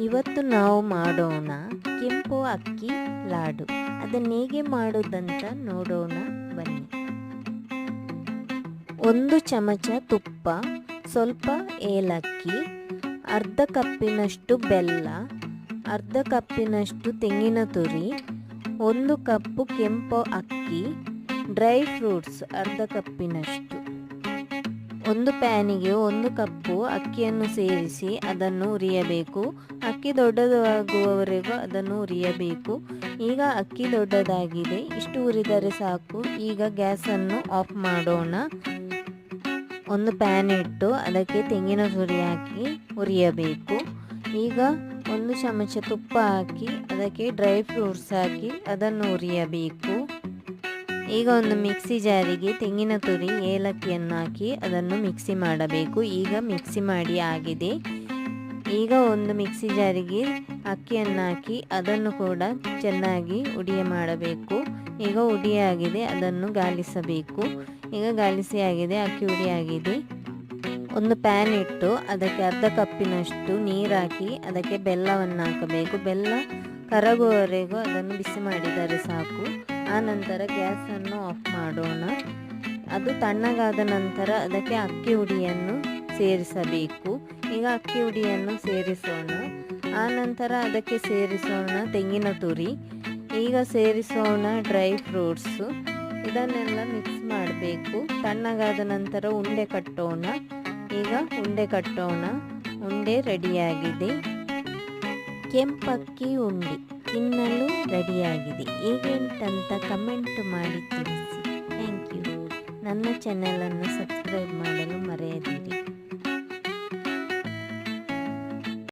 ಇವತ್ತು ನಾವು ಮಾಡೋಣ ಕೆಂಪು ಅಕ್ಕಿ ಲಾಡು. ಅದನ್ನು ಹೇಗೆ ಮಾಡೋದಂತ ನೋಡೋಣ ಬನ್ನಿ. 1 ಚಮಚ ತುಪ್ಪ, ಸ್ವಲ್ಪ ಏಲಕ್ಕಿ, ಅರ್ಧ ಕಪ್ಪಿನಷ್ಟು ಬೆಲ್ಲ, ಅರ್ಧ ಕಪ್ಪಿನಷ್ಟು ತೆಂಗಿನ ತುರಿ, 1 ಕಪ್ಪು ಕೆಂಪು ಅಕ್ಕಿ, ಡ್ರೈ ಫ್ರೂಟ್ಸ್ ಅರ್ಧ ಕಪ್ಪಿನಷ್ಟು. ಒಂದು ಪ್ಯಾನಿಗೆ 1 ಕಪ್ಪು ಅಕ್ಕಿಯನ್ನು ಸೇರಿಸಿ ಅದನ್ನು ಹುರಿಯಬೇಕು. ಅಕ್ಕಿ ದೊಡ್ಡದಾಗುವವರೆಗೂ ಅದನ್ನು ಹುರಿಯಬೇಕು. ಈಗ ಅಕ್ಕಿ ದೊಡ್ಡದಾಗಿದೆ, ಇಷ್ಟು ಹುರಿದರೆ ಸಾಕು. ಈಗ ಗ್ಯಾಸನ್ನು ಆಫ್ ಮಾಡೋಣ. ಒಂದು ಪ್ಯಾನ್ ಇಟ್ಟು ಅದಕ್ಕೆ ತೆಂಗಿನ ತುರಿ ಹಾಕಿ ಹುರಿಯಬೇಕು. ಈಗ 1 ಚಮಚ ತುಪ್ಪ ಹಾಕಿ ಅದಕ್ಕೆ ಡ್ರೈ ಫ್ರೂಟ್ಸ್ ಹಾಕಿ ಅದನ್ನು ಹುರಿಯಬೇಕು. ಈಗ ಒಂದು ಮಿಕ್ಸಿ ಜಾರಿಗೆ ತೆಂಗಿನ ತುರಿ, ಏಲಕ್ಕಿಯನ್ನು ಹಾಕಿ ಅದನ್ನು ಮಿಕ್ಸಿ ಮಾಡಬೇಕು. ಈಗ ಮಿಕ್ಸಿ ಮಾಡಿ ಆಗಿದೆ. ಈಗ ಒಂದು ಮಿಕ್ಸಿ ಜಾರಿಗೆ ಅಕ್ಕಿಯನ್ನು ಹಾಕಿ ಅದನ್ನು ಕೂಡ ಚೆನ್ನಾಗಿ ಹುಡಿ ಮಾಡಬೇಕು. ಈಗ ಹುಡಿ ಆಗಿದೆ, ಅದನ್ನು ಗಾಲಿಸಬೇಕು. ಈಗ ಗಾಲಿಸಿ ಆಗಿದೆ, ಅಕ್ಕಿ ಹುಡಿ ಆಗಿದೆ. ಒಂದು ಪ್ಯಾನ್ ಇಟ್ಟು ಅದಕ್ಕೆ ಅರ್ಧ ಕಪ್ಪಿನಷ್ಟು ನೀರು ಹಾಕಿ ಅದಕ್ಕೆ ಬೆಲ್ಲವನ್ನು ಹಾಕಬೇಕು. ಬೆಲ್ಲ ಕರಗುವವರೆಗೂ ಅದನ್ನು ಬಿಸಿ ಮಾಡಿದರೆ ಸಾಕು. ಆ ನಂತರ ಗ್ಯಾಸನ್ನು ಆಫ್ ಮಾಡೋಣ. ಅದು ತಣ್ಣಗಾದ ನಂತರ ಅದಕ್ಕೆ ಅಕ್ಕಿ ಹುಡಿಯನ್ನು ಸೇರಿಸಬೇಕು. ಈಗ ಅಕ್ಕಿ ಹುಡಿಯನ್ನು ಸೇರಿಸೋಣ. ಆ ನಂತರ ಅದಕ್ಕೆ ಸೇರಿಸೋಣ ತೆಂಗಿನ ತುರಿ. ಈಗ ಸೇರಿಸೋಣ ಡ್ರೈ ಫ್ರೂಟ್ಸು. ಇದನ್ನೆಲ್ಲ ಮಿಕ್ಸ್ ಮಾಡಬೇಕು. ತಣ್ಣಗಾದ ನಂತರ ಉಂಡೆ ಕಟ್ಟೋಣ. ಈಗ ಉಂಡೆ ಕಟ್ಟೋಣ. ಉಂಡೆ ರೆಡಿಯಾಗಿದೆ. ಕೆಂಪಕ್ಕಿ ಉಂಡೆ ತಿನ್ನಲು ರೆಡಿಯಾಗಿದೆ. ಹೇಗೆಂತಂತ ಕಮೆಂಟ್ ಮಾಡಿ ತಿಳಿಸಿ. Thank you. ನನ್ನ ಚಾನಲನ್ನು ಸಬ್ಸ್ಕ್ರೈಬ್ ಮಾಡಲು ಮರೆಯದಿರಿ.